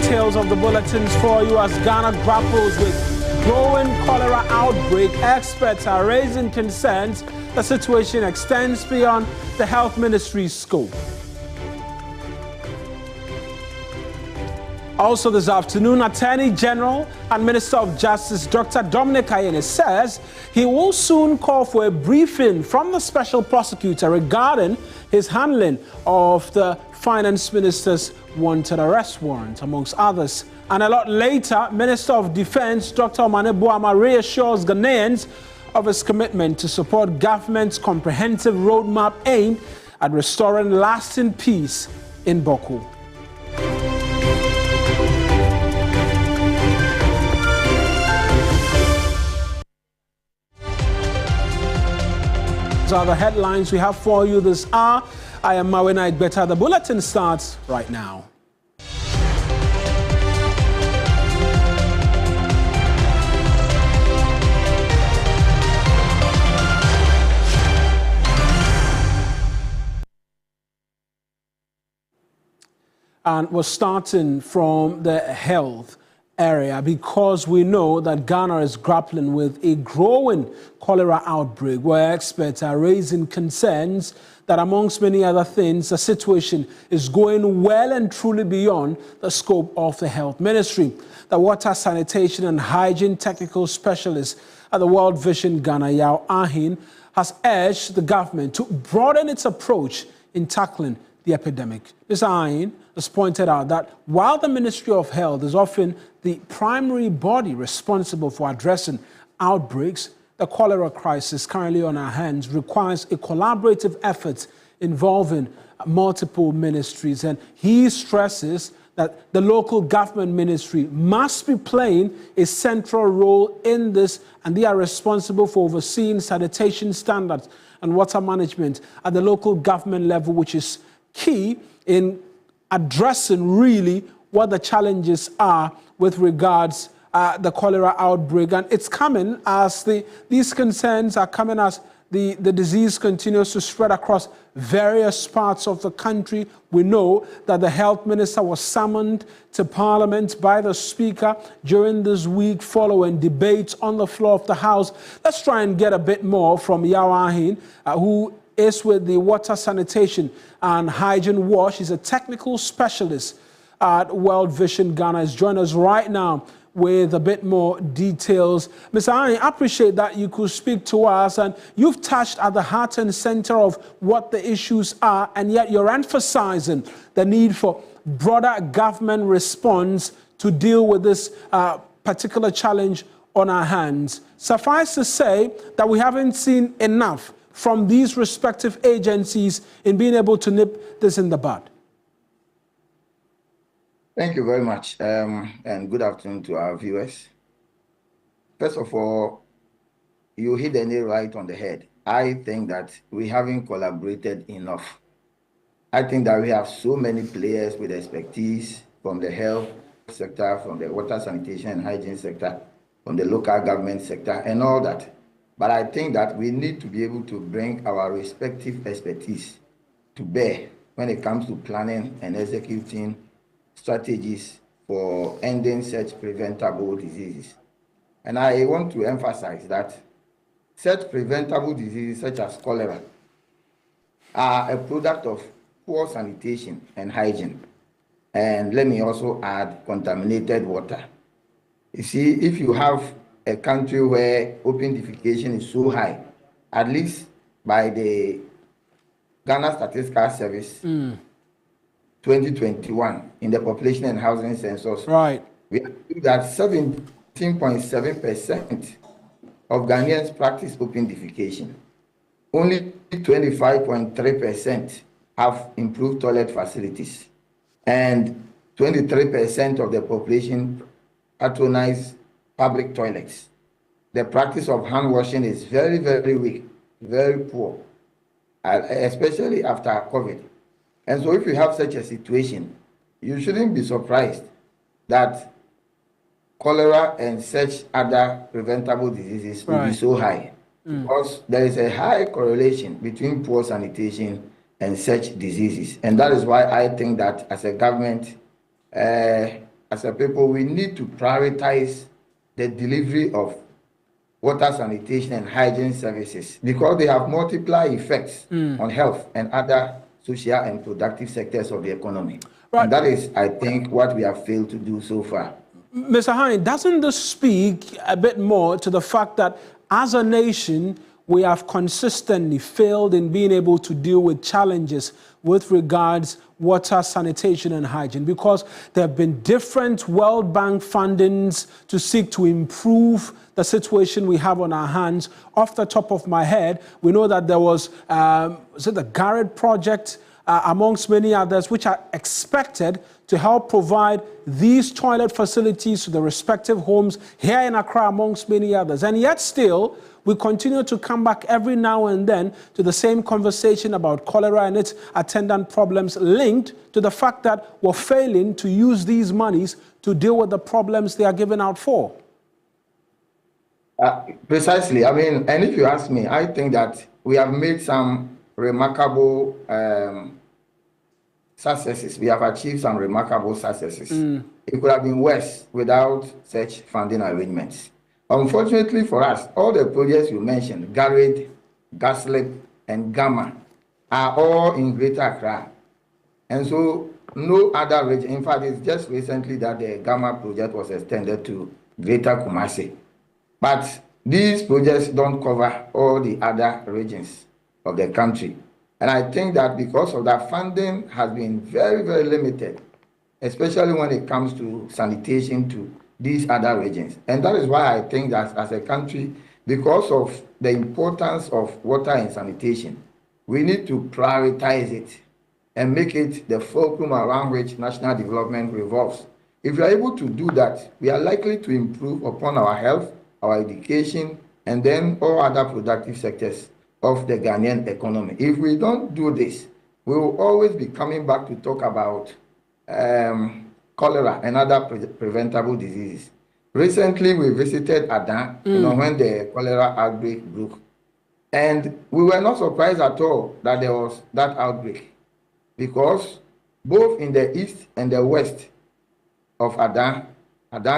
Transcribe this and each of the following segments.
details of the bulletins for you as Ghana grapples with growing cholera outbreak. Experts are raising concerns the situation extends beyond the health ministry's scope. Also this afternoon, Attorney General and Minister of Justice Dr. Dominic Ayine says he will soon call for a briefing from the special prosecutor regarding his handling of the finance minister's wanted arrest warrant, amongst others. And a lot later, Minister of Defense Dr. Omane Boamah reassures Ghanaians of his commitment to support government's comprehensive roadmap aimed at restoring lasting peace in Bawku. These are the headlines we have for you this hour. I am Mawena Igbeta. The bulletin starts right now. And we're starting from the health area because we know that Ghana is grappling with a growing cholera outbreak where experts are raising concerns that amongst many other things, the situation is going well and truly beyond the scope of the health ministry. The water, sanitation and hygiene technical specialist at the World Vision Ghana, Yao Ahin, has urged the government to broaden its approach in tackling the epidemic. Ms. Ahin has pointed out that while the Ministry of Health is often the primary body responsible for addressing outbreaks, the cholera crisis currently on our hands requires a collaborative effort involving multiple ministries. And he stresses that the local government ministry must be playing a central role in this, and they are responsible for overseeing sanitation standards and water management at the local government level, which is key in addressing really what the challenges are with regards the cholera outbreak. And it's coming as these concerns are coming as the disease continues to spread across various parts of the country. We know that the health minister was summoned to Parliament by the Speaker during this week following debates on the floor of the House. Let's try and get a bit more from Yao Ahin, who is with the Water, Sanitation and Hygiene Watch. He's a technical specialist at World Vision Ghana. He's joined us right now with a bit more details. Mr. Ahin, I appreciate that you could speak to us, and you've touched at the heart and center of what the issues are, and yet you're emphasizing the need for broader government response to deal with this particular challenge on our hands. Suffice to say that we haven't seen enough from these respective agencies in being able to nip this in the bud. Thank you very much, and good afternoon to our viewers. First of all, you hit the nail right on the head. I think that we haven't collaborated enough. I think that we have so many players with expertise from the health sector, from the water, sanitation and hygiene sector, from the local government sector and all that. But I think that we need to be able to bring our respective expertise to bear when it comes to planning and executing strategies for ending such preventable diseases. And I want to emphasize that such preventable diseases such as cholera are a product of poor sanitation and hygiene. And let me also add contaminated water. You see, if you have a country where open defecation is so high, at least by the Ghana Statistical Service 2021 in the population and housing census, right, we see that 17.7% of Ghanaians practice open defecation. Only 25.3% have improved toilet facilities, and 23% of the population patronize public toilets. The practice of hand washing is very, very weak, very poor, especially after COVID. And so if you have such a situation, you shouldn't be surprised that cholera and such other preventable diseases will be so high, because there is a high correlation between poor sanitation and such diseases. And that is why I think that as a government, as a people, we need to prioritize the delivery of water, sanitation, and hygiene services because they have multiplier effects on health and other social and productive sectors of the economy. Right. And that is, I think, what we have failed to do so far. Mr. Hine, doesn't this speak a bit more to the fact that as a nation, we have consistently failed in being able to deal with challenges with regards water, sanitation, and hygiene? Because there have been different World Bank fundings to seek to improve the situation we have on our hands. Off the top of my head, we know that there was the Garrett project, amongst many others, which are expected to help provide these toilet facilities to the respective homes here in Accra, amongst many others. And yet still, we continue to come back every now and then to the same conversation about cholera and its attendant problems linked to the fact that we're failing to use these monies to deal with the problems they are given out for. Precisely. I mean, and if you ask me, I think that we have made some remarkable successes. We have achieved some remarkable successes. It could have been worse without such funding arrangements. Unfortunately for us, all the projects you mentioned, Garrett, Gaslip, and Gamma, are all in Greater Accra. And so no other region, in fact, it's just recently that the Gamma project was extended to Greater Kumasi. But these projects don't cover all the other regions of the country. And I think that because of that, funding has been very, very limited, especially when it comes to sanitation to these other regions. And that is why I think that as a country, because of the importance of water and sanitation, we need to prioritize it and make it the fulcrum around which national development revolves. If we are able to do that, we are likely to improve upon our health, our education, and then all other productive sectors of the Ghanaian economy. If we don't do this, we will always be coming back to talk about cholera and other preventable diseases. Recently, we visited Adan, when the cholera outbreak broke. And we were not surprised at all that there was that outbreak because both in the east and the west of Adan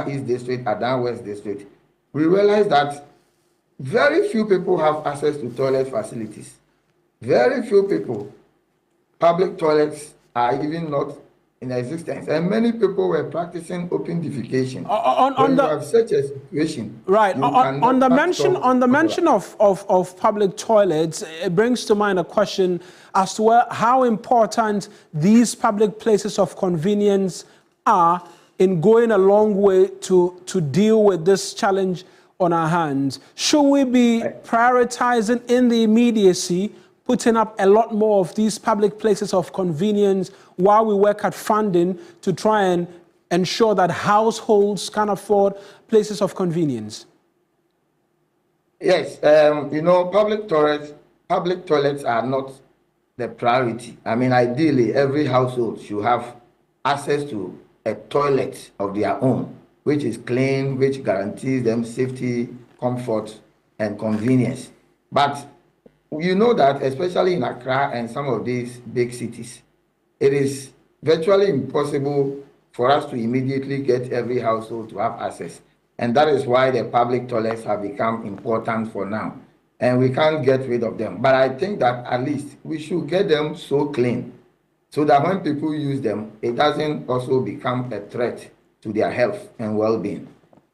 East District, Adan West District, we realized that very few people have access to toilet facilities. Very few people. Public toilets are even not in existence. And many people were practicing open defecation. When you have such a situation, right. On the mention of public toilets, it brings to mind a question as to how important these public places of convenience are in going a long way to deal with this challenge on our hands. Should we be prioritizing in the immediacy, putting up a lot more of these public places of convenience while we work at funding to try and ensure that households can afford places of convenience? Yes, public toilets are not the priority. I mean, ideally, every household should have access to a toilet of their own, which is clean, which guarantees them safety, comfort, and convenience. But you know that, especially in Accra and some of these big cities, it is virtually impossible for us to immediately get every household to have access. And that is why the public toilets have become important for now. And we can't get rid of them. But I think that at least we should get them so clean so that when people use them, it doesn't also become a threat to their health and well-being.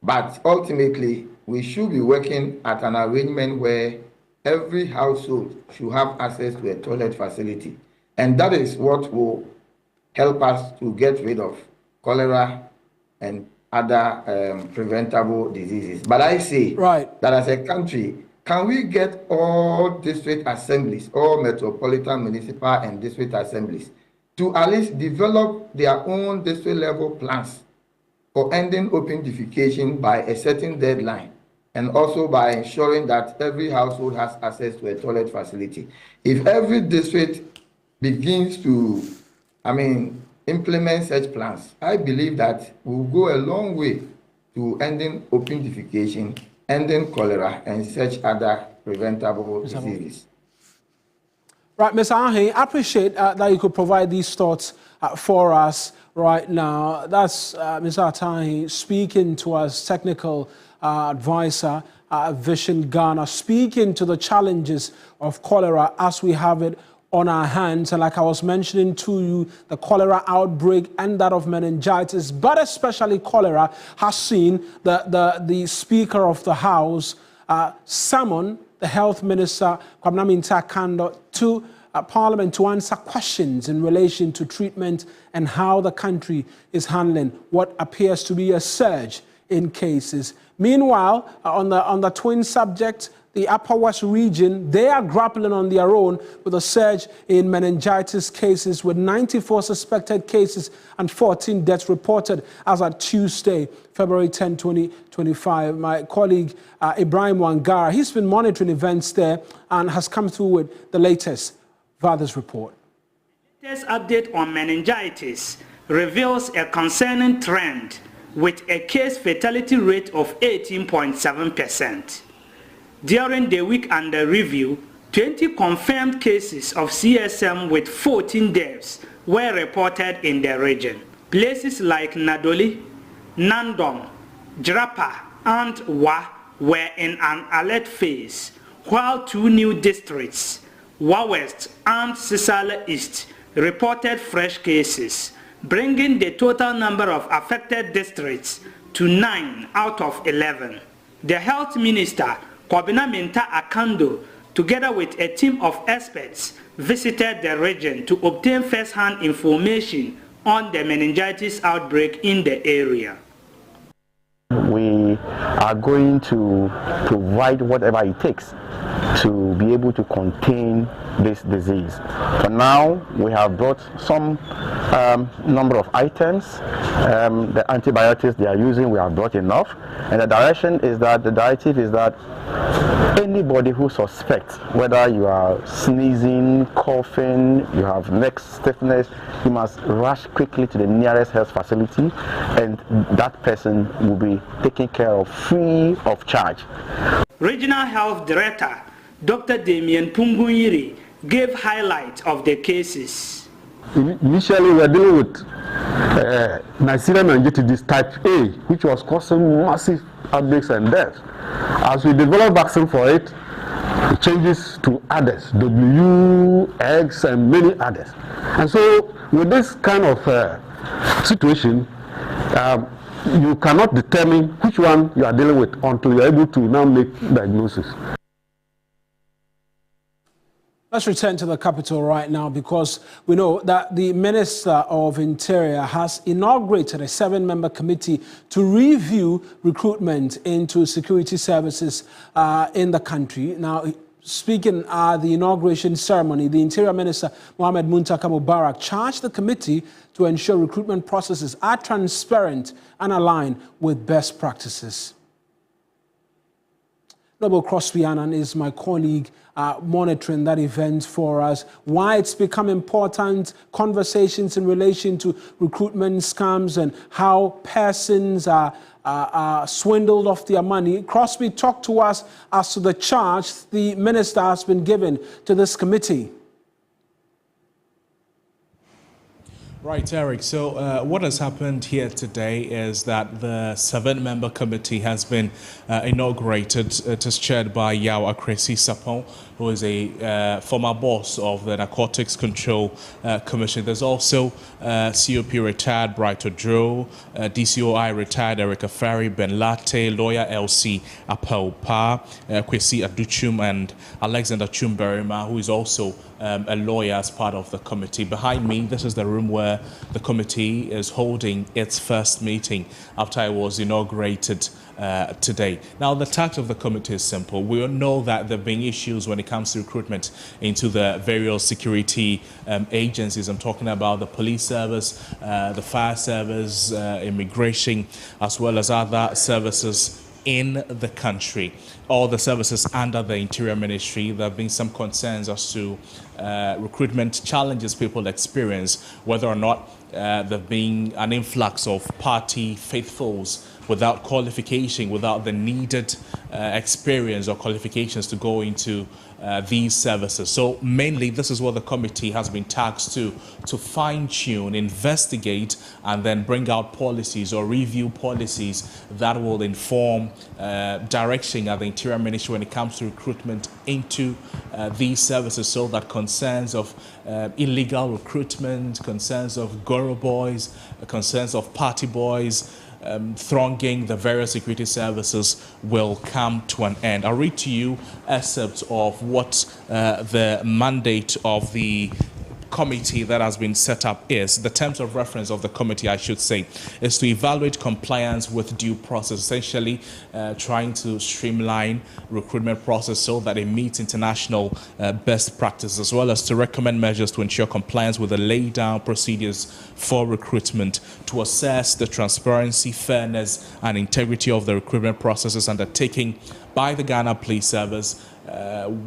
But ultimately, we should be working at an arrangement where every household should have access to a toilet facility. And that is what will help us to get rid of cholera and other preventable diseases. But I say that as a country, can we get all district assemblies, all metropolitan, municipal, and district assemblies to at least develop their own district level plans for ending open defecation by a certain deadline, and also by ensuring that every household has access to a toilet facility? If every district begins to, implement such plans, I believe that we'll go a long way to ending open defecation, ending cholera, and such other preventable diseases. Right, Ms. Ahe, I appreciate that you could provide these thoughts for us right now. That's Ms. Ahe speaking to us, technical advisor, Vision Ghana, speaking to the challenges of cholera as we have it on our hands. And like I was mentioning to you, the cholera outbreak and that of meningitis, but especially cholera, has seen the Speaker of the House summon the Health Minister, Kwabena Mintah Kando, to Parliament to answer questions in relation to treatment and how the country is handling what appears to be a surge in cases. Meanwhile, on the twin subject, the Upper West region, they are grappling on their own with a surge in meningitis cases, with 94 suspected cases and 14 deaths reported as at Tuesday, February 10, 2025. My colleague Ibrahim Wangara, he's been monitoring events there and has come through with the latest via this report. The latest update on meningitis reveals a concerning trend with a case fatality rate of 18.7%. During the week under review, 20 confirmed cases of CSM with 14 deaths were reported in the region. Places like Nadoli, Nandom, Jirapa, and Wa were in an alert phase, while 2 new districts, Wa West and Sisala East, reported fresh cases, bringing the total number of affected districts to 9 out of 11. The Health Minister, Kwabena Mintah Kando, together with a team of experts, visited the region to obtain first-hand information on the meningitis outbreak in the area. We are going to provide whatever it takes to be able to contain this disease. For now, we have brought some number of items. The antibiotics they are using, we have brought enough. And the directive is that anybody who suspects, whether you are sneezing, coughing, you have neck stiffness, you must rush quickly to the nearest health facility, and that person will be taken care of free of charge. Regional Health Director Dr. Damien Pungunyiri gave highlights of the cases. Initially, we were dealing with Neisseria meningitis type A, which was causing massive outbreaks and deaths. As we develop vaccine for it, it changes to others, W, X, and many others. And so, with this kind of situation, you cannot determine which one you are dealing with until you are able to now make diagnosis. Let's return to the capital right now, because we know that the Minister of Interior has inaugurated a 7-member committee to review recruitment into security services in the country. Now, speaking at the inauguration ceremony, the Interior Minister, Mohammed Muntaka Mubarak, charged the committee to ensure recruitment processes are transparent and aligned with best practices. Noble Crosby Annan is my colleague monitoring that event for us. Why it's become important, conversations in relation to recruitment scams and how persons are swindled of their money. Crosby, talk to us as to the charge the minister has been given to this committee. Right, Eric. So what has happened here today is that the 7-member committee has been inaugurated. It is chaired by Yao Akresi Sapon, who is a former boss of the Narcotics Control Commission. There's also COP retired Bright Odro, DCOI retired Erica Ferry, Ben Latte, lawyer LC Apaupa, Kwesi Aduchum, and Alexander Chumberima, who is also a lawyer as part of the committee. Behind me, this is the room where the committee is holding its first meeting after it was inaugurated today. Now, the task of the committee is simple. We all know that there have been issues when it comes to recruitment into the various security agencies. I'm talking about the police service, the fire service, immigration, as well as other services in the country, all the services under the Interior Ministry. There have been some concerns as to recruitment challenges people experience, whether or not there have been an influx of party faithfuls without qualification, without the needed experience or qualifications to go into these services. So mainly this is what the committee has been tasked to fine-tune, investigate, and then bring out policies or review policies that will inform direction at the Interior Ministry when it comes to recruitment into these services, so that concerns of illegal recruitment, concerns of Goro boys, concerns of party boys, thronging the various security services will come to an end. I'll read to you excerpts of what the mandate of the committee that has been set up is. The terms of reference of the committee, I should say, is to evaluate compliance with due process, essentially trying to streamline recruitment process so that it meets international best practice, as well as to recommend measures to ensure compliance with the laid down procedures for recruitment, to assess the transparency, fairness, and integrity of the recruitment processes undertaken by the Ghana Police Service.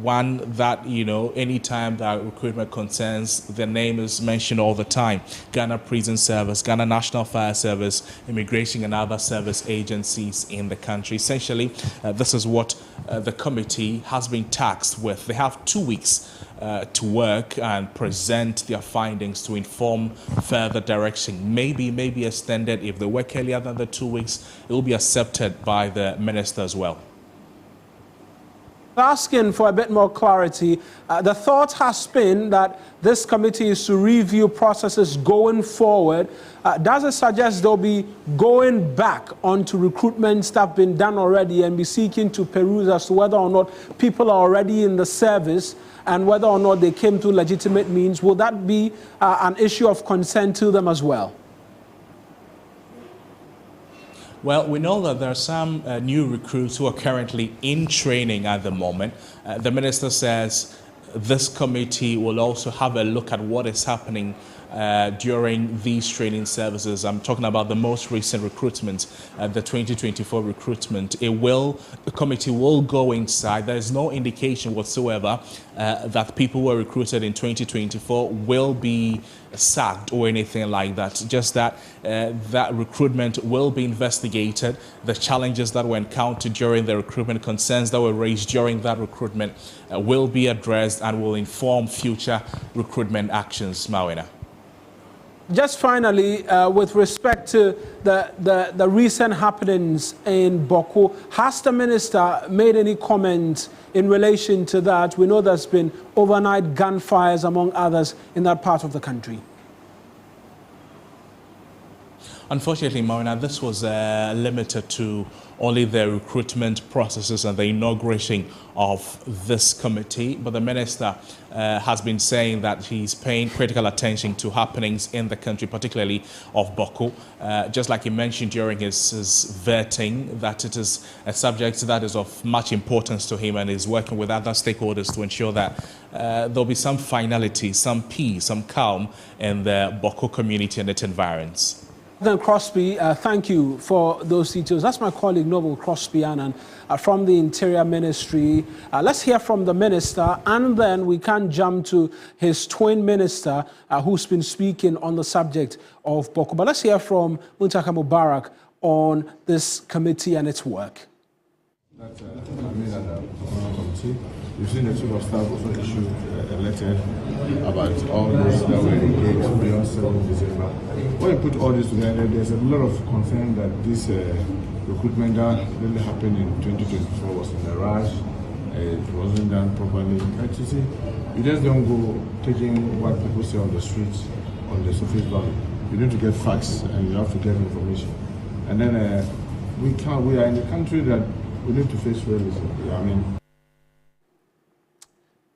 One that, anytime that recruitment concerns, the name is mentioned all the time: Ghana Prison Service, Ghana National Fire Service, Immigration and other service agencies in the country. Essentially, this is what the committee has been tasked with. They have 2 weeks to work and present their findings to inform further direction. Maybe extended. If they work earlier than the 2 weeks, it will be accepted by the minister as well. Asking for a bit more clarity, the thought has been that this committee is to review processes going forward. Does it suggest they'll be going back onto recruitment stuff been done already and be seeking to peruse as to whether or not people are already in the service and whether or not they came to legitimate means? Will that be an issue of concern to them as well? Well, we know that there are some new recruits who are currently in training at the moment. The minister says this committee will also have a look at what is happening during these training services. I'm talking about the most recent recruitment, the 2024 recruitment. The committee will go inside. There is no indication whatsoever that people who were recruited in 2024 will be sacked or anything like that. Just that that recruitment will be investigated. The challenges that were encountered during the recruitment, concerns that were raised during that recruitment will be addressed and will inform future recruitment actions. Mawina. Just finally, with respect to the recent happenings in Bawku, has the minister made any comment in relation to that? We know there's been overnight gunfires, among others, in that part of the country. Unfortunately, Marina, this was limited to only the recruitment processes and the inauguration of this committee. But the minister has been saying that he's paying critical attention to happenings in the country, particularly of Bawku. Just like he mentioned during his vetting, that it is a subject that is of much importance to him, and is working with other stakeholders to ensure that there'll be some finality, some peace, some calm in the Bawku community and its environs. Then Crosby, thank you for those details. That's my colleague Noble Crosby Annan from the Interior Ministry. Let's hear from the minister, and then we can jump to his twin minister who's been speaking on the subject of Bawku. But let's hear from Muntaka Mubarak on this committee and its work. You've seen the chief of staff also issued a letter about all those that were engaged beyond 7 December. When you put all this together, there's a lot of concern that this recruitment that really happened in 2024 was in a rush. It wasn't done properly. And you see, you just don't go taking what people say on the streets, on the surface value. You need to get facts and you have to get information. And then we are in a country that we need to face realism. I mean,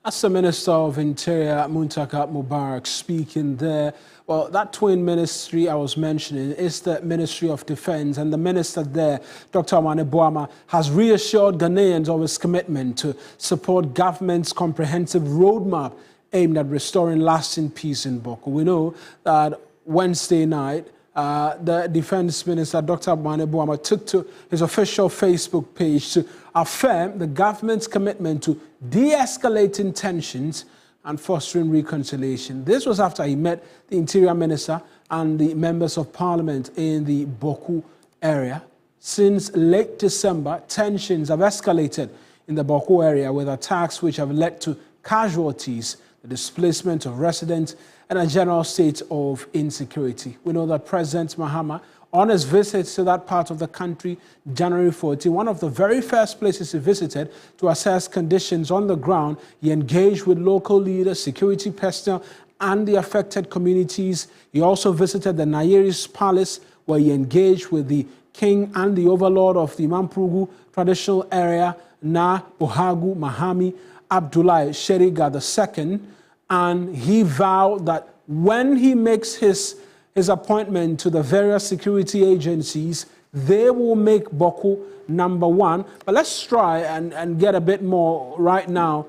that's the Minister of Interior, Muntaka Mubarak, speaking there. Well, that twin ministry I was mentioning is the Ministry of Defense, and the minister there, Dr. Amane Boama, has reassured Ghanaians of his commitment to support government's comprehensive roadmap aimed at restoring lasting peace in Bawku. We know that Wednesday night, the Defense Minister, Dr. Amane Boama, took to his official Facebook page to affirm the government's commitment to de-escalating tensions and fostering reconciliation. This was after he met the Interior Minister and the members of Parliament in the Bawku area. Since late December, tensions have escalated in the Bawku area with attacks which have led to casualties, the displacement of residents, and a general state of insecurity. We know that President Mahama, on his visit to that part of the country, January 14, one of the very first places he visited to assess conditions on the ground, he engaged with local leaders, security personnel, and the affected communities. He also visited the Nayeri's palace, where he engaged with the king and the overlord of the Mampurugu traditional area, Na Bohagu Mahami Abdullahi Sheriga II, and he vowed that when he makes his appointment to the various security agencies, they will make Bawku #1. But let's try and get a bit more right now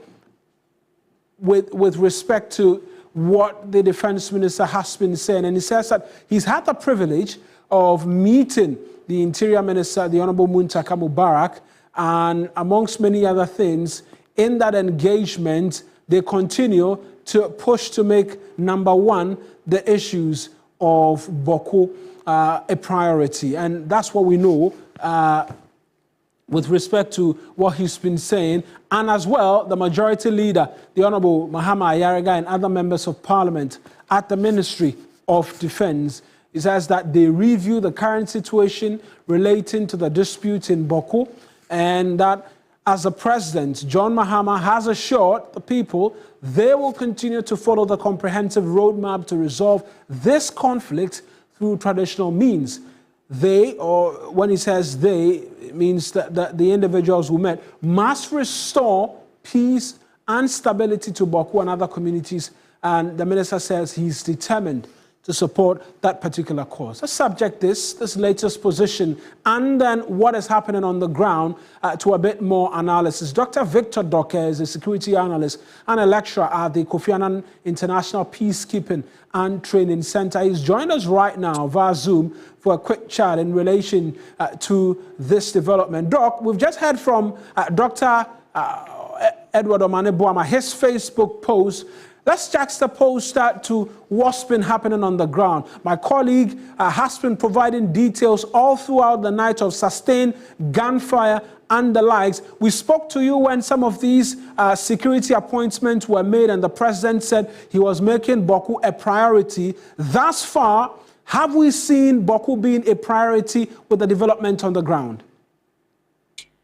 with respect to what the defense minister has been saying. And he says that he's had the privilege of meeting the interior minister, the Honorable Muntaka Mubarak, and amongst many other things, in that engagement, they continue to push to make #1 the issues of Bawku a priority. And that's what we know with respect to what he's been saying. And as well, the majority leader, the Honorable Mahama Ayariga, and other members of parliament at the Ministry of Defense, he says that they review the current situation relating to the dispute in Bawku, and that as the president, John Mahama, has assured the people they will continue to follow the comprehensive roadmap to resolve this conflict through traditional means. They, or when he says they, it means that the individuals who met must restore peace and stability to Bawku and other communities. And the minister says he's determined to support that particular cause. Let's subject this latest position and then what is happening on the ground to a bit more analysis. Dr. Victor Doke is a security analyst and a lecturer at the Kofi Annan International Peacekeeping and Training Center. He's joined us right now via Zoom for a quick chat in relation to this development. Doc, we've just heard from Dr. Edward Omane Boama, his Facebook post. Let's juxtapose that to what's been happening on the ground. My colleague has been providing details all throughout the night of sustained gunfire and the likes. We spoke to you when some of these security appointments were made, and the president said he was making Bawku a priority. Thus far, have we seen Bawku being a priority with the development on the ground?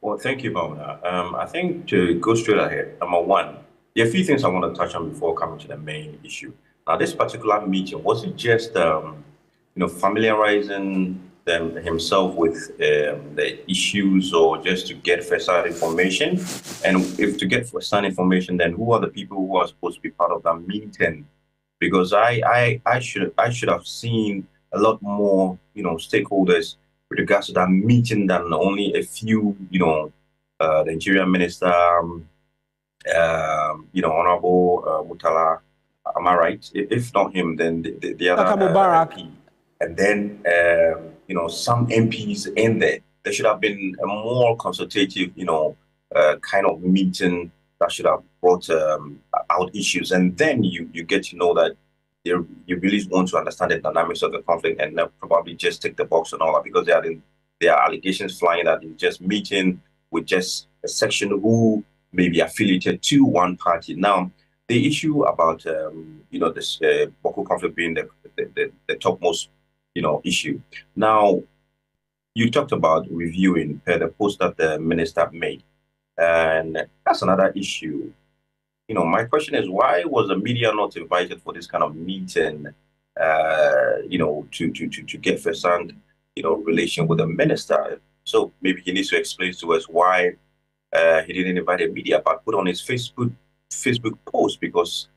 Well, thank you, Bauna. I think to go straight ahead, #1, there are a few things I want to touch on before coming to the main issue. Now, this particular meeting, was it just, familiarizing himself with the issues, or just to get first-hand information? And if to get first-hand information, then who are the people who are supposed to be part of that meeting? Because I should have seen a lot more, stakeholders with regards to that meeting than only a few, the Interior Minister, Honorable Mutala, am I right? If not him, then the other MP. And then, some MPs in there. There should have been a more consultative, kind of meeting that should have brought out issues. And then you get to know that you really want to understand the dynamics of the conflict, and probably just tick the box and all that, because there are allegations flying that it's just meeting with just a section who may be affiliated to one party. Now, the issue about this Bawku conflict being the topmost issue. Now, you talked about reviewing the post that the minister made, and that's another issue. My question is, why was the media not invited for this kind of meeting? To get first-hand relation with the minister. So maybe he needs to explain to us why he didn't invite the media, but put on his Facebook post, because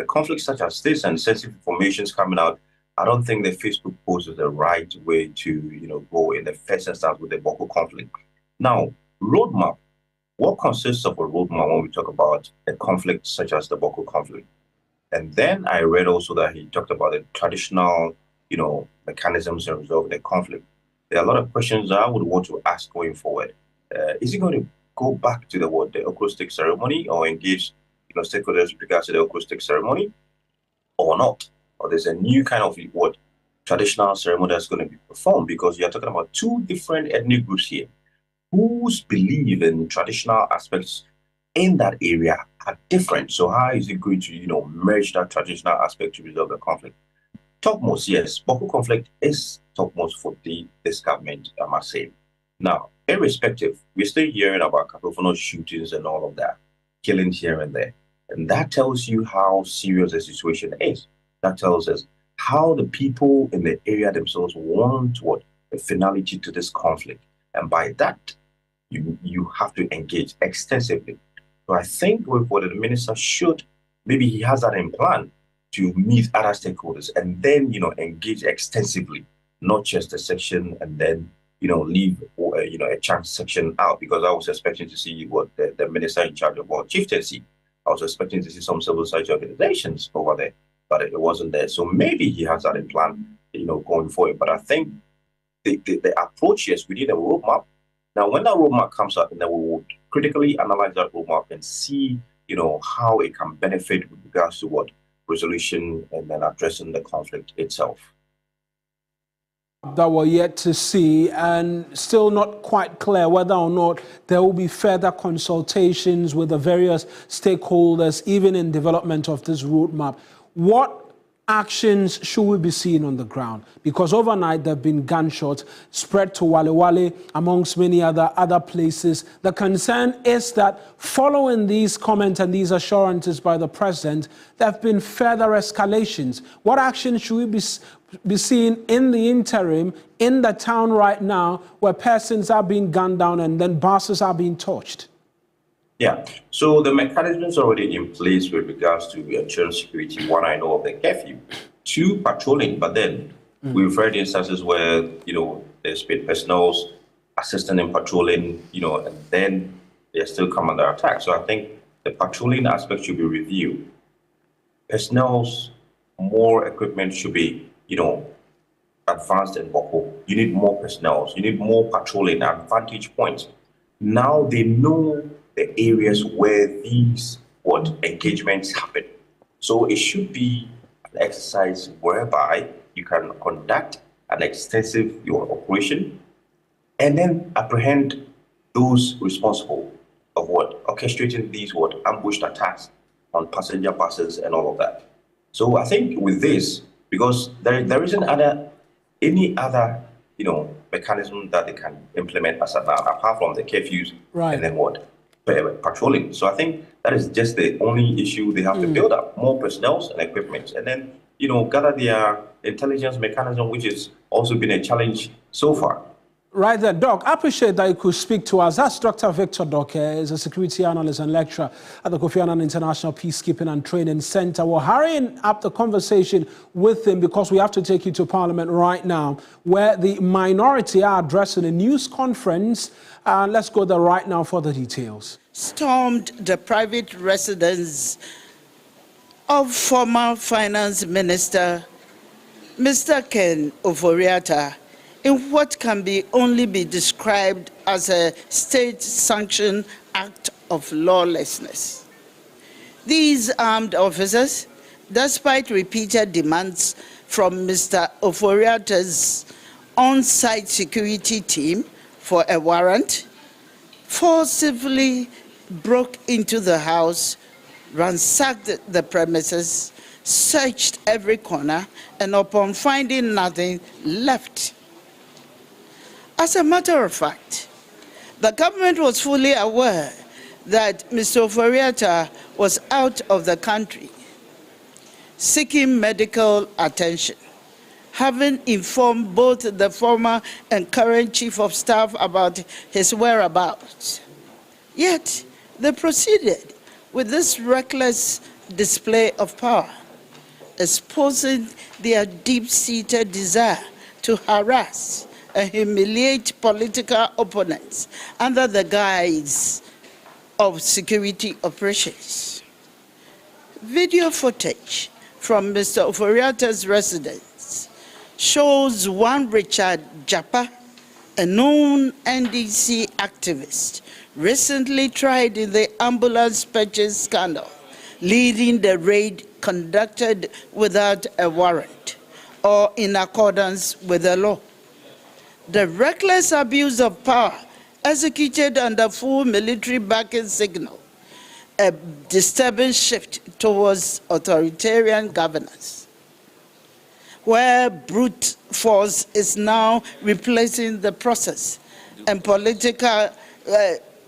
conflicts such as this and sensitive information coming out, I don't think the Facebook post is the right way to go in the first instance with the Bawku conflict. Now, roadmap. What consists of a roadmap when we talk about a conflict such as the Bawku conflict? And then I read also that he talked about the traditional, mechanisms to resolve the conflict. There are a lot of questions I would want to ask going forward. Is he going to go back to the Okro ceremony, or engage, stakeholders with regards to the Okro ceremony, or not? Or there's a new kind of traditional ceremony that's going to be performed, because you're talking about two different ethnic groups here whose belief in traditional aspects in that area are different. So how is it going to, merge that traditional aspect to resolve the conflict? Topmost, yes, Bawku conflict is topmost for this government, I must say. Now, irrespective, we're still hearing about cacophonous shootings and all of that, killings here and there. And that tells you how serious the situation is. That tells us how the people in the area themselves want a finality to this conflict. And by that, you have to engage extensively. So I think what the minister should, maybe he has that in plan, to meet other stakeholders and then, engage extensively, not just a section and then, leave, a chunk section out, because I was expecting to see what the minister in charge of our chieftaincy, I was expecting to see some civil society organizations over there, but it wasn't there. So maybe he has that in plan, going forward. But I think the approach is we need a roadmap. Now, when that roadmap comes out, then we will critically analyze that roadmap and see, how it can benefit with regards to what resolution and then addressing the conflict itself. That we're yet to see, and still not quite clear whether or not there will be further consultations with the various stakeholders, even in development of this roadmap. What actions should we be seeing on the ground? Because overnight there have been gunshots spread to Wale Wale amongst many other places. The concern is that following these comments and these assurances by the president, there have been further escalations. What actions should we be seeing in the interim in the town right now, where persons are being gunned down and then buses are being torched? Yeah, so the mechanisms already in place with regards to ensuring security. One, I know of the curfew. Two, patrolling, but then we've heard instances where, there's been personnel assisting in patrolling, and then they still come under attack. So I think the patrolling aspect should be reviewed. Personnel's more equipment should be, advanced in Bawku. You need more personnel. You need more patrolling at vantage points. Now they know the areas where these engagements happen. So it should be an exercise whereby you can conduct an extensive operation and then apprehend those responsible of orchestrating these ambushed attacks on passenger buses and all of that. So I think with this, because there isn't any other mechanism that they can implement as of now, apart from the curfews, right, and then patrolling. So I think that is just the only issue they have to build up: more personnel and equipment, and then gather their intelligence mechanism, which has also been a challenge so far. Right there, Doc. I appreciate that you could speak to us. That's Dr. Victor Doc. He's a security analyst and lecturer at the Kofi Annan International Peacekeeping and Training Center. We're hurrying up the conversation with him because we have to take you to Parliament right now, where the minority are addressing a news conference. Let's go there right now for the details. Stormed the private residence of former Finance Minister Mr. Ken Ofori-Atta in what can only be described as a state-sanctioned act of lawlessness. These armed officers, despite repeated demands from Mr. Ofori-Atta's on-site security team for a warrant, forcibly broke into the house, ransacked the premises, searched every corner, and upon finding nothing, left. As a matter of fact, the government was fully aware that Mr. Ofori-Atta was out of the country, seeking medical attention, having informed both the former and current chief of staff about his whereabouts. Yet, they proceeded with this reckless display of power, exposing their deep-seated desire to harass and humiliate political opponents under the guise of security operations. Video footage from Mr. Ofori-Atta's residence shows one Richard Japa, a known NDC activist, recently tried in the ambulance purchase scandal, leading the raid conducted without a warrant or in accordance with the law. The reckless abuse of power executed under full military backing signal a disturbing shift towards authoritarian governance, where brute force is now replacing the process and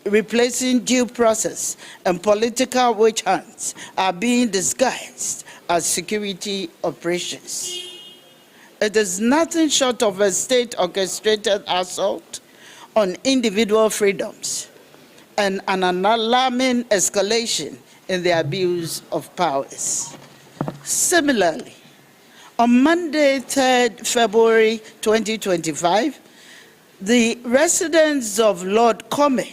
replacing due process, and political witch hunts are being disguised as security operations. It is nothing short of a state-orchestrated assault on individual freedoms and an alarming escalation in the abuse of powers. Similarly, on Monday, 3rd February 2025, the residence of Lord Comey,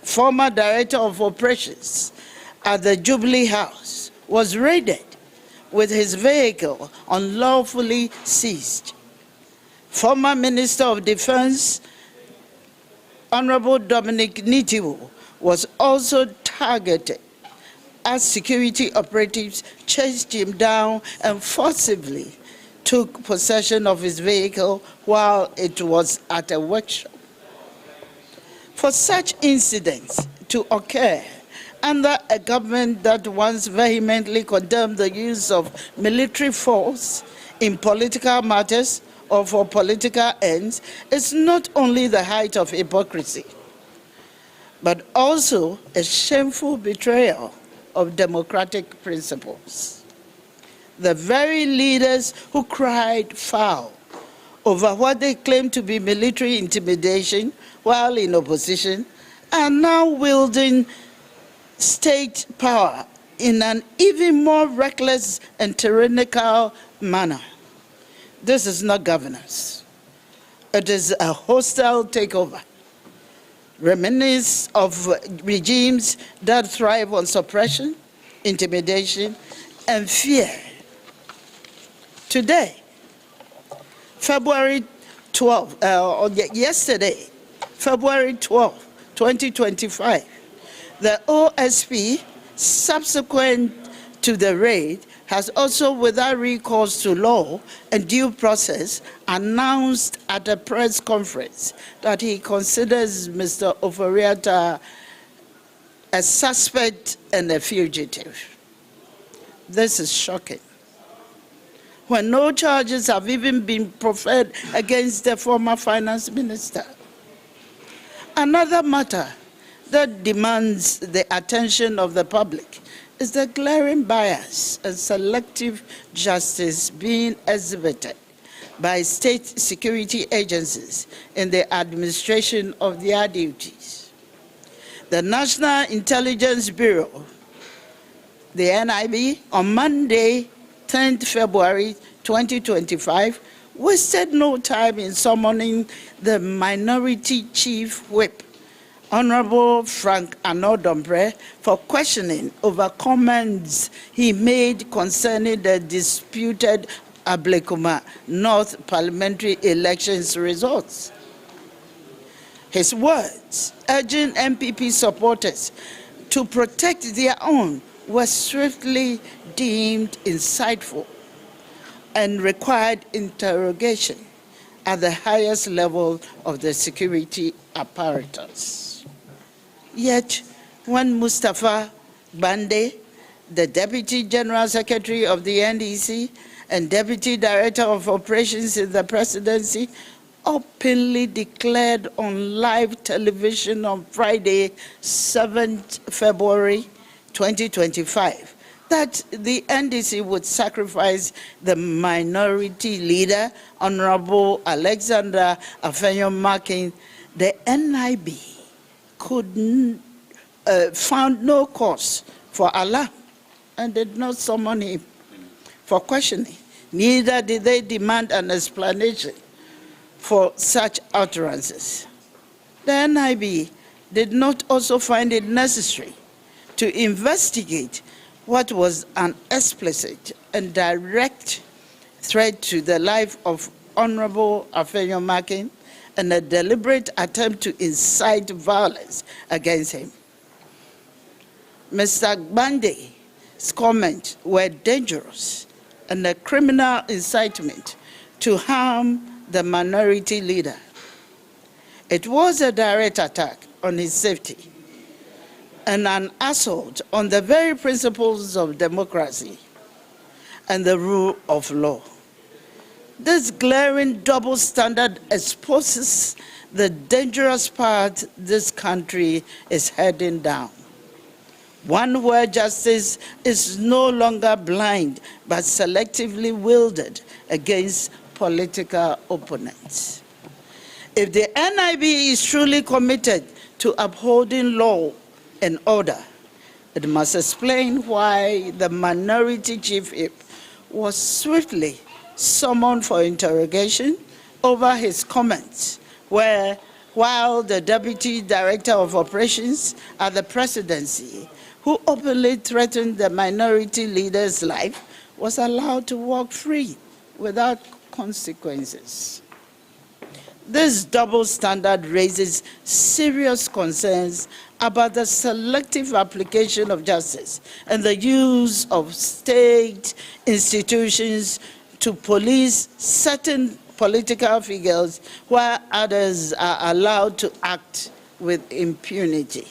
former Director of Operations at the Jubilee House, was raided with his vehicle unlawfully seized. Former Minister of Defense, Honorable Dominic Nitiwo, was also targeted as security operatives chased him down and forcibly took possession of his vehicle while it was at a workshop. For such incidents to occur under a government that once vehemently condemned the use of military force in political matters or for political ends is not only the height of hypocrisy, but also a shameful betrayal of democratic principles. The very leaders who cried foul over what they claim to be military intimidation while in opposition are now wielding state power in an even more reckless and tyrannical manner. This is not governance. It is a hostile takeover, reminiscent of regimes that thrive on suppression, intimidation, and fear. Today, February 12, yesterday, February 12, 2025, the OSP, subsequent to the raid, has also, without recourse to law and due process, announced at a press conference that he considers Mr. Oforiatta a suspect and a fugitive. This is shocking. When no charges have even been proffered against the former finance minister. Another matter that demands the attention of the public is the glaring bias and selective justice being exhibited by state security agencies in the administration of their duties. The National Intelligence Bureau, the NIB, on Monday, 10th February 2025, wasted no time in summoning the Minority Chief Whip, Honorable Frank Anodombre, for questioning over comments he made concerning the disputed Ablekuma North parliamentary elections results. His words urging MPP supporters to protect their own were swiftly deemed insightful and required interrogation at the highest level of the security apparatus. Yet, when Mustafa Bande, the Deputy General Secretary of the NDC and Deputy Director of Operations in the Presidency, openly declared on live television on Friday, 7th February 2025, that the NDC would sacrifice the minority leader, Honorable Alexander Afenyo-Markin, the NIB found no cause for alarm and did not summon him for questioning. Neither did they demand an explanation for such utterances. The NIB did not also find it necessary to investigate what was an explicit and direct threat to the life of Honorable Afenyo-Markin and a deliberate attempt to incite violence against him. Mr. Bande's comments were dangerous and a criminal incitement to harm the minority leader. It was a direct attack on his safety and an assault on the very principles of democracy and the rule of law. This glaring double standard exposes the dangerous path this country is heading down. One where justice is no longer blind, but selectively wielded against political opponents. If the NIB is truly committed to upholding law and order, it must explain why the minority chief whip was swiftly summoned for interrogation over his comments, while the Deputy Director of Operations at the Presidency, who openly threatened the minority leader's life, was allowed to walk free without consequences. This double standard raises serious concerns about the selective application of justice and the use of state institutions to police certain political figures while others are allowed to act with impunity.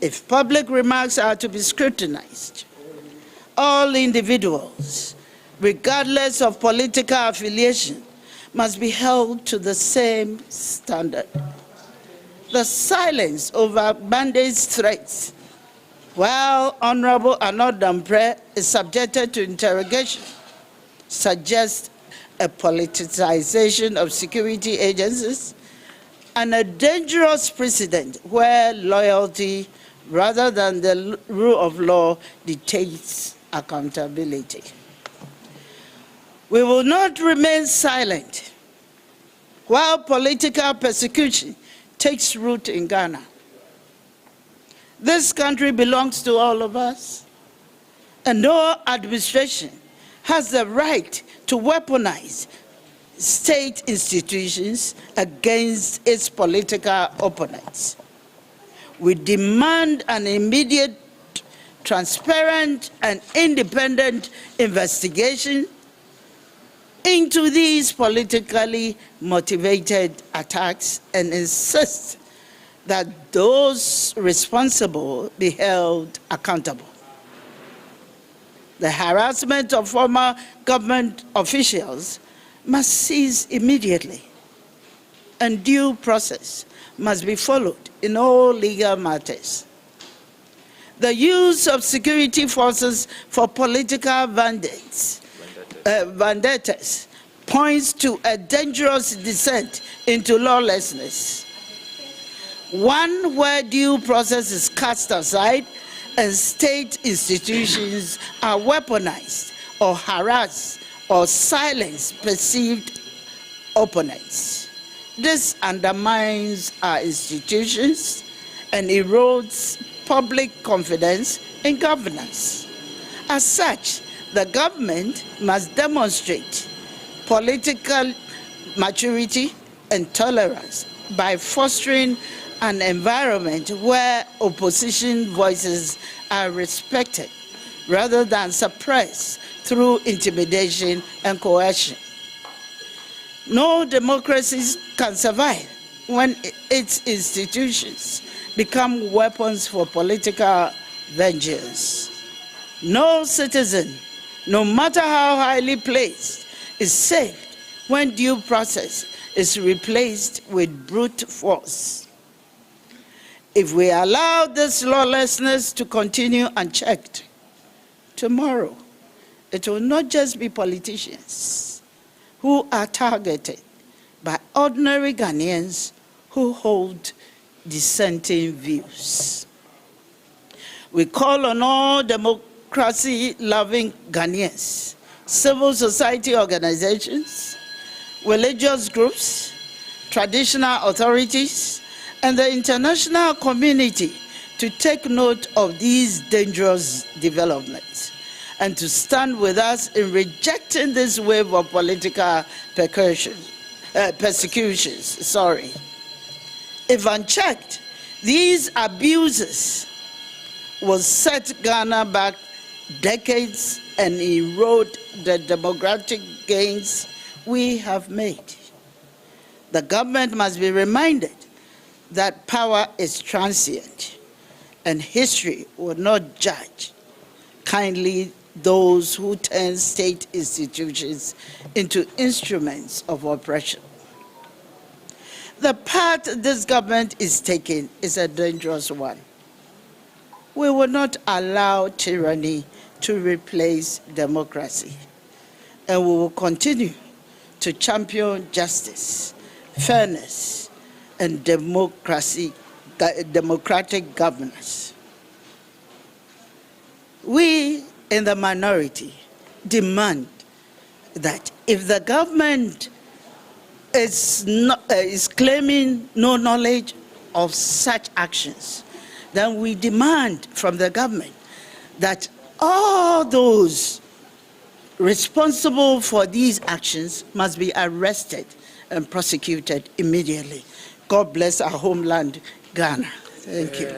If public remarks are to be scrutinized, all individuals, regardless of political affiliation, must be held to the same standard. The silence over bandits' threats, while Honorable Arnaud Dampre is subjected to interrogation, suggests a politicization of security agencies and a dangerous precedent where loyalty rather than the rule of law dictates accountability. We will not remain silent while political persecution takes root in Ghana. This country belongs to all of us, and no administration has the right to weaponize state institutions against its political opponents. We demand an immediate, transparent, and independent investigation into these politically motivated attacks and insist that those responsible be held accountable. The harassment of former government officials must cease immediately, and due process must be followed in all legal matters. The use of security forces for political vendettas points to a dangerous descent into lawlessness, one where due process is cast aside and state institutions are weaponized or harass or silence perceived opponents. This undermines our institutions and erodes public confidence in governance. As such, the government must demonstrate political maturity and tolerance by fostering an environment where opposition voices are respected rather than suppressed through intimidation and coercion. No democracies can survive when its institutions become weapons for political vengeance. No citizen, no matter how highly placed, is saved when due process is replaced with brute force. If we allow this lawlessness to continue unchecked, tomorrow it will not just be politicians who are targeted, but ordinary Ghanaians who hold dissenting views. We call on all democracy-loving Ghanaians, civil society organizations, religious groups, traditional authorities, and the international community to take note of these dangerous developments and to stand with us in rejecting this wave of political persecutions. If unchecked, these abuses will set Ghana back decades and erode the democratic gains we have made. The government must be reminded that power is transient and history will not judge kindly those who turn state institutions into instruments of oppression. The path this government is taking is a dangerous one. We will not allow tyranny to replace democracy, and we will continue to champion justice, fairness, and democratic governance. We in the minority demand that if the government is claiming no knowledge of such actions, then we demand from the government that all those responsible for these actions must be arrested and prosecuted immediately. God bless our homeland, Ghana. Thank you.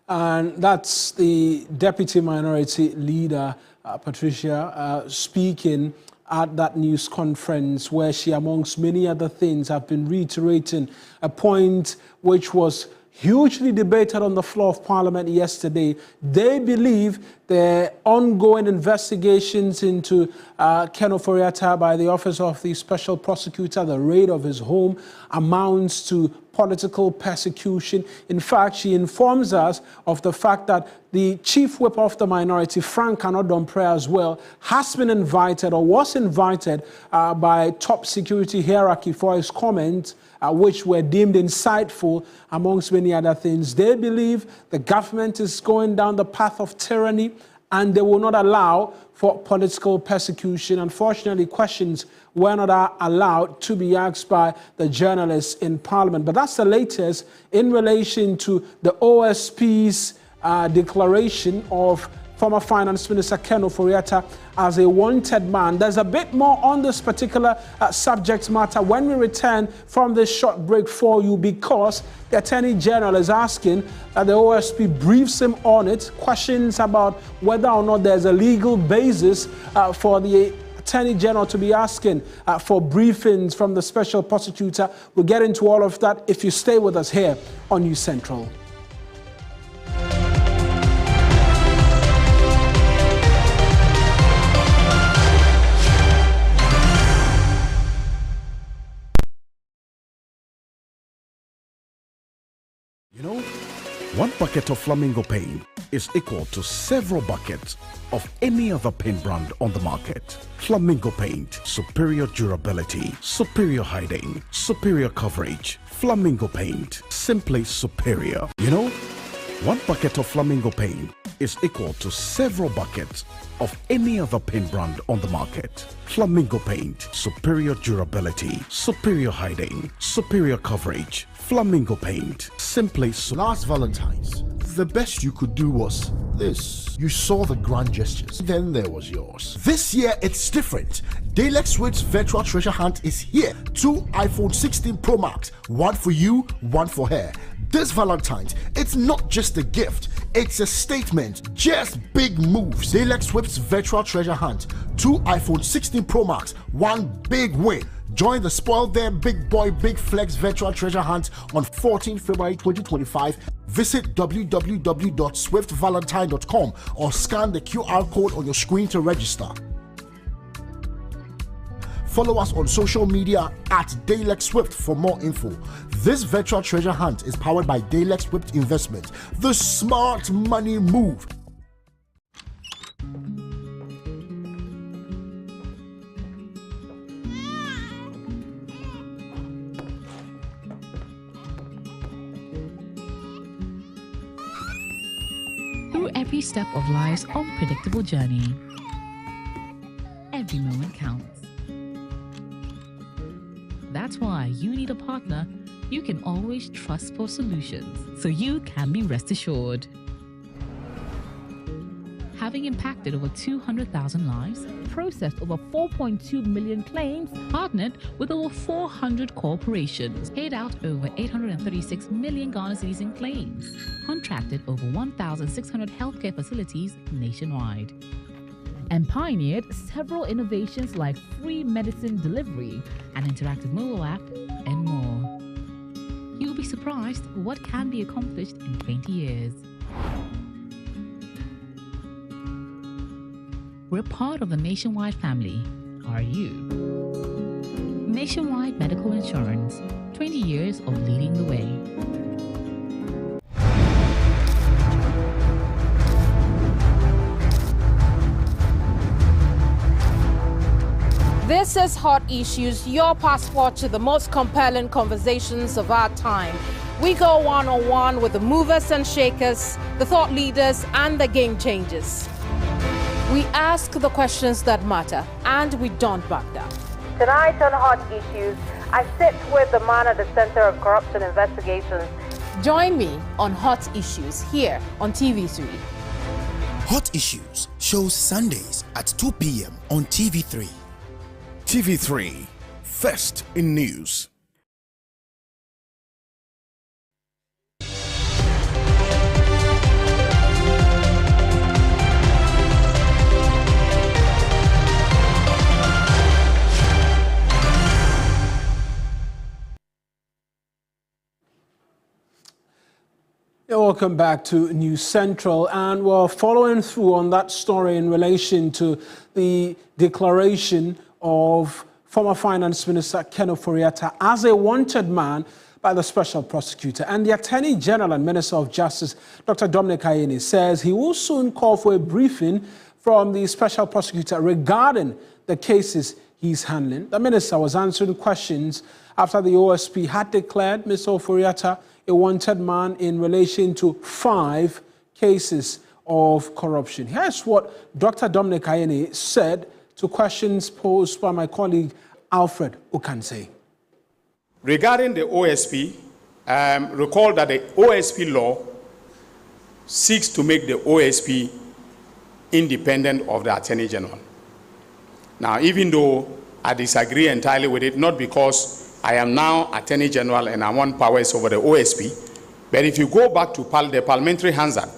And that's the Deputy Minority Leader, Patricia, speaking at that news conference where she, amongst many other things, have been reiterating a point which was hugely debated on the floor of Parliament yesterday. They believe the ongoing investigations into Ken Ofori-Atta by the Office of the Special Prosecutor, the raid of his home, amounts to political persecution. In fact, she informs us of the fact that the Chief Whip of the minority, Frank Anodompre, as well, has been invited or was invited by top security hierarchy for his comments, which were deemed insightful, amongst many other things. They believe the government is going down the path of tyranny and they will not allow for political persecution. Unfortunately, questions were not allowed to be asked by the journalists in Parliament. But that's the latest in relation to the OSP's declaration of former Finance Minister Ken Ofori-Atta as a wanted man. There's a bit more on this particular subject matter when we return from this short break for you, because the Attorney General is asking that the OSP briefs him on it, questions about whether or not there's a legal basis for the Attorney General to be asking for briefings from the Special Prosecutor. We'll get into all of that if you stay with us here on News Central. You know, one bucket of Flamingo paint is equal to several buckets of any other paint brand on the market. Flamingo paint, superior durability, superior hiding, superior coverage. Flamingo paint, simply superior. You know, one bucket of Flamingo paint is equal to several buckets of any other paint brand on the market. Flamingo paint, superior durability, superior hiding, superior coverage. Flamingo paint, simply Last Valentine's, the best you could do was this. You saw the grand gestures, then there was yours. This year it's different. Daylex Swift's virtual treasure hunt is here. 2 iPhone 16 Pro Max, one for you, one for her. This Valentine's, it's not just a gift, it's a statement. Just big moves. Daylex Swift's virtual treasure hunt. 2 iPhone 16 Pro Max, one big win. Join the Spoil Their Big Boy Big Flex Virtual Treasure Hunt on 14 February 2025. Visit www.swiftvalentine.com or scan the QR code on your screen to register. Follow us on social media at Daylex Swift for more info. This virtual treasure hunt is powered by Daylex Swift Investment, the smart money move. Through every step of life's unpredictable journey, every moment counts. That's why you need a partner you can always trust for solutions, so you can be rest assured. having impacted over 200,000 lives, processed over 4.2 million claims, partnered with over 400 corporations, paid out over 836 million Ghana cedis in claims, contracted over 1,600 healthcare facilities nationwide, and pioneered several innovations like free medicine delivery, an interactive mobile app, and more. You'll be surprised what can be accomplished in 20 years. We're part of the Nationwide family. Are you? Nationwide Medical Insurance, 20 years of leading the way. This is Hot Issues, your passport to the most compelling conversations of our time. We go one-on-one with the movers and shakers, the thought leaders, and the game changers. We ask the questions that matter, and we don't back down. Tonight on Hot Issues, I sit with the man at the center of corruption investigations. Join me on Hot Issues here on TV3. Hot Issues shows Sundays at 2 p.m. on TV3. TV3, first in news. Welcome back to News Central, and we're following through on that story in relation to the declaration of former Finance Minister Ken Ofori-Atta as a wanted man by the Special Prosecutor. And the Attorney General and Minister of Justice, Dr. Dominic Ayeni, says he will soon call for a briefing from the Special Prosecutor regarding the cases he's handling. The Minister was answering questions after the OSP had declared Mr. Ofori-Atta a wanted man in relation to 5 cases of corruption. Here's what Dr. Dominic Ayeni said to questions posed by my colleague Alfred Ukanse. Regarding the OSP, recall that the OSP law seeks to make the OSP independent of the Attorney General. Now, even though I disagree entirely with it, not because I am now Attorney General and I want powers over the OSP, but if you go back to the Parliamentary Hands Act,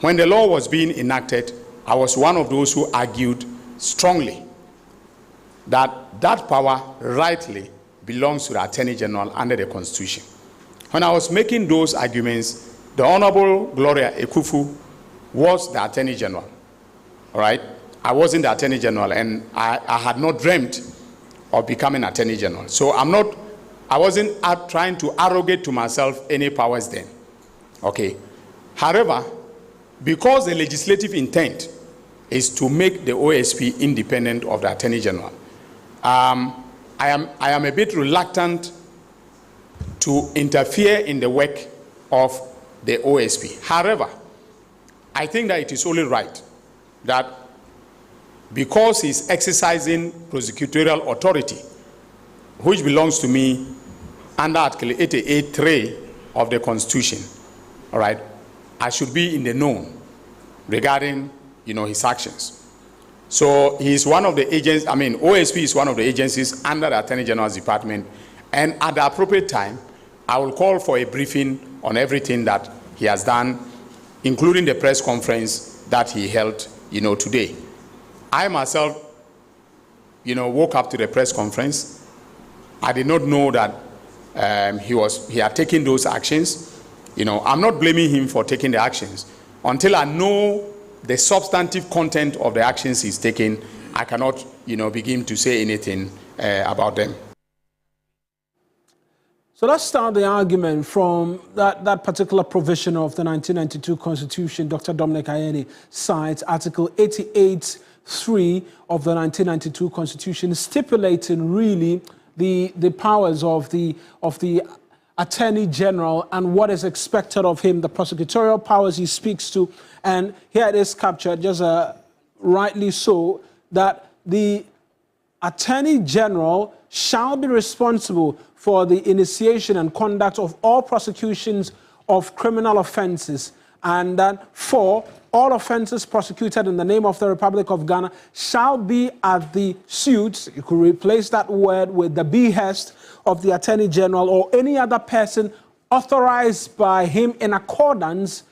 when the law was being enacted, I was one of those who argued strongly that that power rightly belongs to the Attorney General under the Constitution. When I was making those arguments, the Honorable Gloria Ekufu was the Attorney General. All right? I wasn't the Attorney General, and I had not dreamt of becoming Attorney General. So I wasn't trying to arrogate to myself any powers then. Okay. However, because the legislative intent is to make the OSP independent of the Attorney General, I am a bit reluctant to interfere in the work of the OSP. However, I think that it is only right that because he's exercising prosecutorial authority, which belongs to me under Article 88(3) of the Constitution, all right, I should be in the know regarding, his actions. So he's one of the agents, OSP is one of the agencies under the Attorney General's Department, and at the appropriate time, I will call for a briefing on everything that he has done, including the press conference that he held, today. I myself, woke up to the press conference. I did not know that he had taken those actions. I'm not blaming him for taking the actions. Until I know the substantive content of the actions he's taken, I cannot, begin to say anything about them. So let's start the argument from that particular provision of the 1992 Constitution. Dr. Dominic Ayeni cites Article 88(3) of the 1992 Constitution, stipulating really the powers of the Attorney General and what is expected of him, the prosecutorial powers he speaks to. And here it is captured, just rightly so, that the Attorney General shall be responsible for the initiation and conduct of all prosecutions of criminal offences, and that 4, all offences prosecuted in the name of the Republic of Ghana shall be at the suit, you could replace that word with the behest of the Attorney General or any other person authorized by him in accordance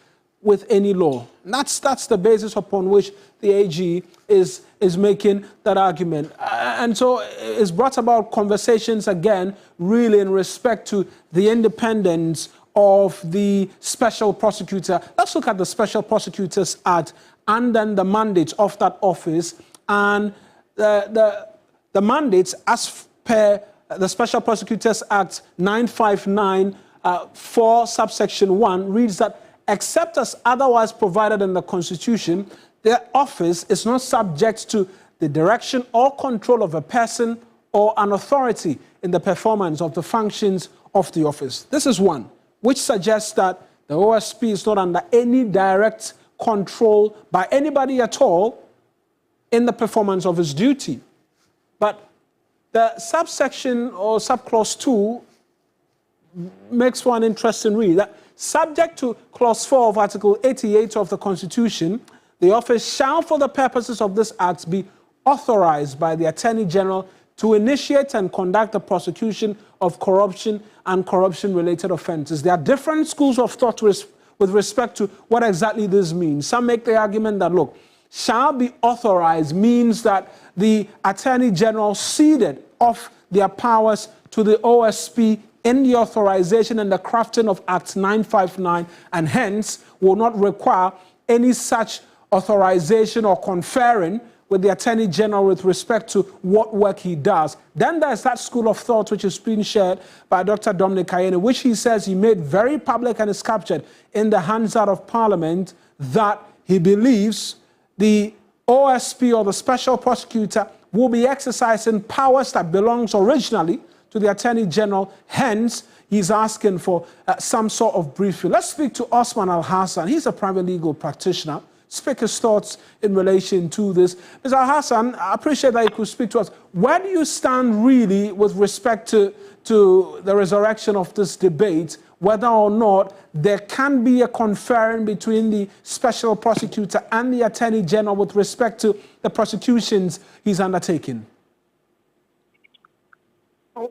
with any law. And that's the basis upon which the AG is making that argument. And so it's brought about conversations again, really in respect to the independence of the special prosecutor. Let's look at the Special Prosecutors Act and then the mandates of that office. And the mandates as per the Special Prosecutors Act 959 4 subsection 1 reads that except as otherwise provided in the Constitution, their office is not subject to the direction or control of a person or an authority in the performance of the functions of the office. This is one, which suggests that the OSP is not under any direct control by anybody at all in the performance of his duty. But the subsection or subclause 2 makes for an interesting read. That subject to clause 4 of Article 88 of the Constitution, the office shall, for the purposes of this Act, be authorized by the Attorney General to initiate and conduct the prosecution of corruption and corruption-related offences. There are different schools of thought with respect to what exactly this means. Some make the argument that, look, shall be authorized means that the Attorney General ceded off their powers to the OSP in the authorization and the crafting of Act 959, and hence will not require any such authorization or conferring with the Attorney General with respect to what work he does. Then there's that school of thought which is being shared by Dr. Dominic Ayeni, which he says he made very public and is captured in the Hansard of Parliament, that he believes the OSP or the Special Prosecutor will be exercising powers that belongs originally to the Attorney General. Hence, he's asking for some sort of briefing. Let's speak to Osman Al-Hassan. He's a private legal practitioner. Speak his thoughts in relation to this. Mr. Al-Hassan, I appreciate that you could speak to us. Where do you stand really with respect to the resurrection of this debate, whether or not there can be a conferring between the Special Prosecutor and the Attorney General with respect to the prosecutions he's undertaking?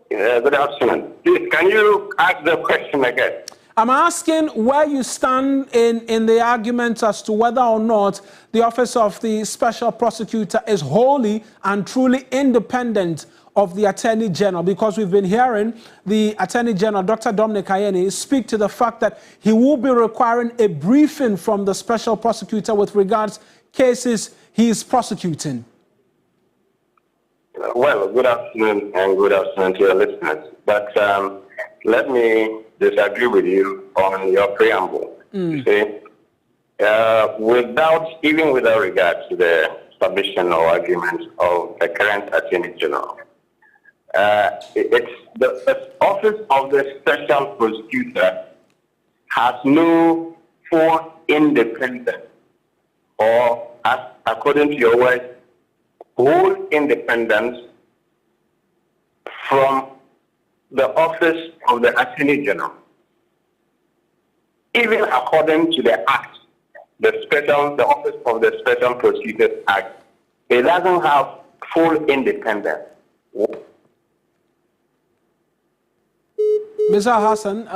Good afternoon. Please, can you ask the question again? I'm asking where you stand in the argument as to whether or not the office of the Special Prosecutor is wholly and truly independent of the Attorney General, because we've been hearing the Attorney General, Dr. Dominic Ayeni, speak to the fact that he will be requiring a briefing from the Special Prosecutor with regards cases he is prosecuting. Well, good afternoon and good afternoon to your listeners. But let me disagree with you on your preamble. You see, even without regard to the submission or argument of the current Attorney General, it's the office of the Special Prosecutor has no full independence, or as according to your words, whole independence from the office of the Attorney General. Even according to the Act, the office of the Special Prosecutors Act, it doesn't have full independence. Mr. Al-Hassan,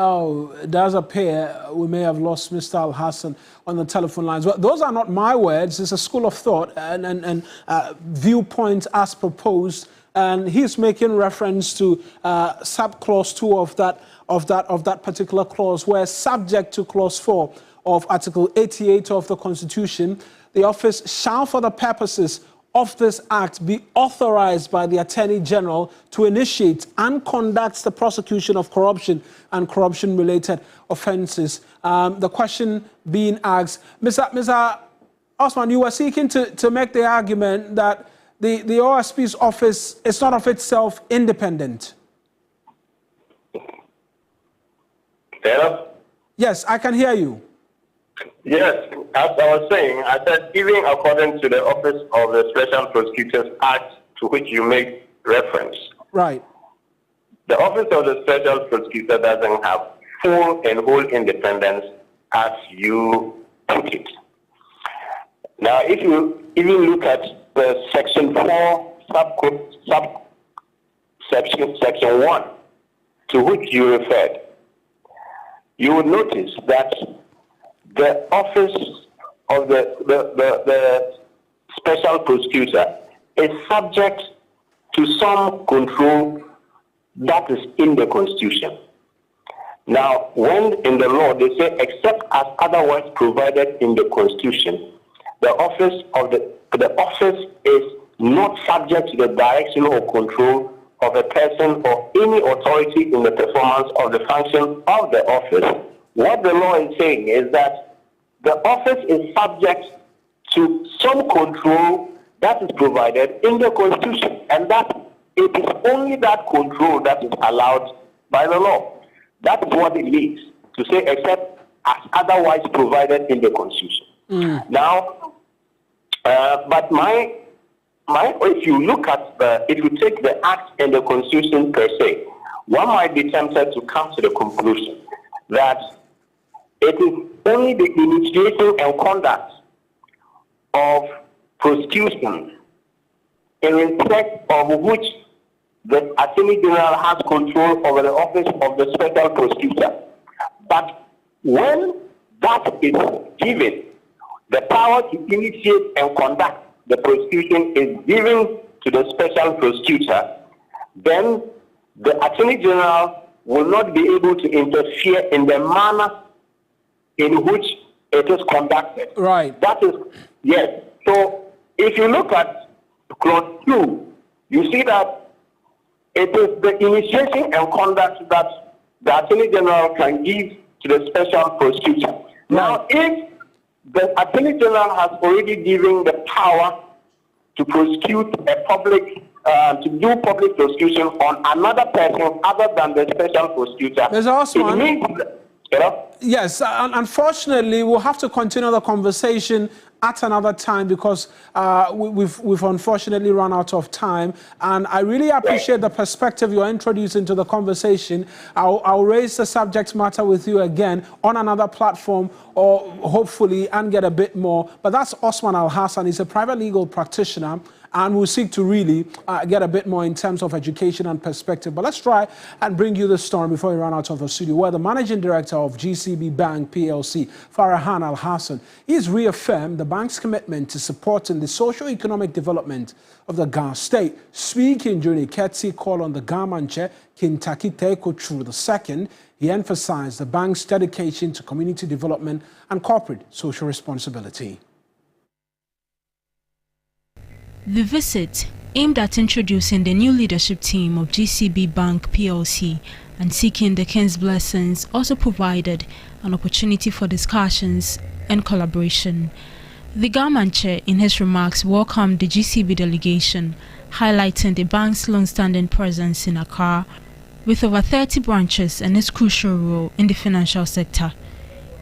it does appear we may have lost Mr. Al-Hassan on the telephone lines. Well, those are not my words. It's a school of thought and viewpoints as proposed, and he's making reference to subclause 2 of that particular clause, where subject to clause 4 of Article 88 of the Constitution, the office shall, for the purposes of this Act, be authorized by the Attorney General to initiate and conduct the prosecution of corruption and corruption-related offences. The question being asked, Mr. Osman, you were seeking to make the argument that the OSP's office is not of itself independent. Hello? Yes, I can hear you. Yes, as I was saying, I said even according to the office of the Special Prosecutors Act to which you make reference. Right. The office of the Special Prosecutor doesn't have full and whole independence as you put it. Now, if you even look at the section 4, section 1, to which you referred, you will notice that the office of the special prosecutor is subject to some control that is in the Constitution. Now, when in the law they say, except as otherwise provided in the Constitution, the office is not subject to the direction or control of a person or any authority in the performance of the function of the office. What the law is saying is that the office is subject to some control that is provided in the Constitution, and that it is only that control that is allowed by the law. That is what it means to say, except as otherwise provided in the Constitution. Now, but if you look at if you take the Act and the Constitution per se, one might be tempted to come to the conclusion that it is only the initiation and conduct of prosecution in respect of which the Attorney General has control over the office of the special prosecutor. But when that is given, the power to initiate and conduct the prosecution is given to the special prosecutor, then the Attorney General will not be able to interfere in the manner in which it is conducted. Right. That is, yes. So if you look at Clause 2, you see that it is the initiation and conduct that the Attorney General can give to the special prosecutor. Right. Now, if the Attorney General has already given the power to prosecute a public, to do public prosecution on another person other than the special prosecutor, it means that, yes, unfortunately, we'll have to continue the conversation at another time because we've unfortunately run out of time. And I really appreciate the perspective you're introducing to the conversation. I'll raise the subject matter with you again on another platform or hopefully and get a bit more. But that's Osman Al-Hassan. He's a private legal practitioner. And we'll seek to really get a bit more in terms of education and perspective. But let's try and bring you the story before we run out of the studio, where the managing director of GCB Bank PLC, Farhan Al-Hassan, he's reaffirmed the bank's commitment to supporting the socio-economic development of the Ghana state. Speaking during a courtesy call on the Gamanche Kintakite Kochu II, he emphasized the bank's dedication to community development and corporate social responsibility. The visit, aimed at introducing the new leadership team of GCB Bank PLC and seeking the King's blessings, also provided an opportunity for discussions and collaboration. The Gamanche, in his remarks, welcomed the GCB delegation, highlighting the bank's long-standing presence in Accra, with over 30 branches and its crucial role in the financial sector.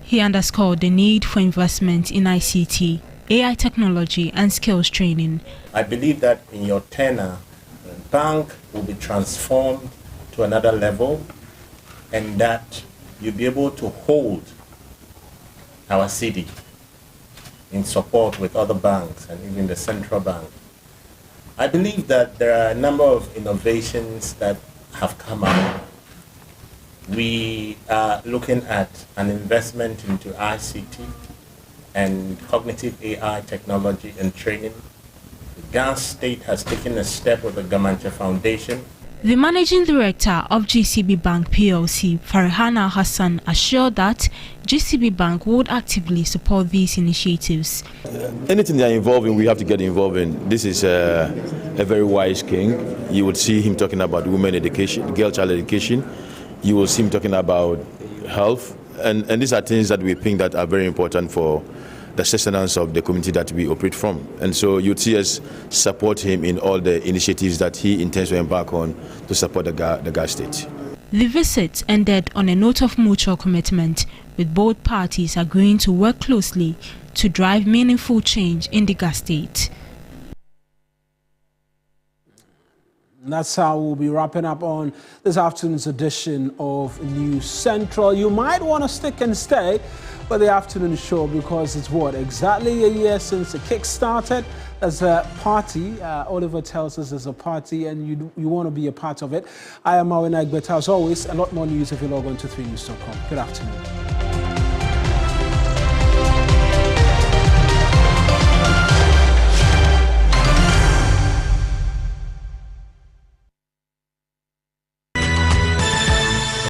He underscored the need for investment in ICT, AI technology and skills training. I believe that in your tenure, the bank will be transformed to another level and that you'll be able to hold our city in support with other banks and even the central bank. I believe that there are a number of innovations that have come up. We are looking at an investment into ICT and cognitive AI technology and training. The Ghana state has taken a step with the Gamanche Foundation. The managing director of GCB Bank PLC, Farhan Al-Hassan, assured that GCB Bank would actively support these initiatives. Anything they are involved in, we have to get involved in. This is a very wise king. You would see him talking about women education, girl child education. You will see him talking about health. And these are things that we think that are very important for the sustenance of the community that we operate from. And so you'd see us support him in all the initiatives that he intends to embark on to support the Ghana state. The visit ended on a note of mutual commitment, with both parties agreeing to work closely to drive meaningful change in the Ghana state. And that's how we'll be wrapping up on this afternoon's edition of News Central. You might want to stick and stay for the afternoon show because it's what, exactly a year since the kick started. As a party, Oliver tells us there's a party and you want to be a part of it. I am Awena Egbert. As always, a lot more news if you log on to 3news.com. Good afternoon.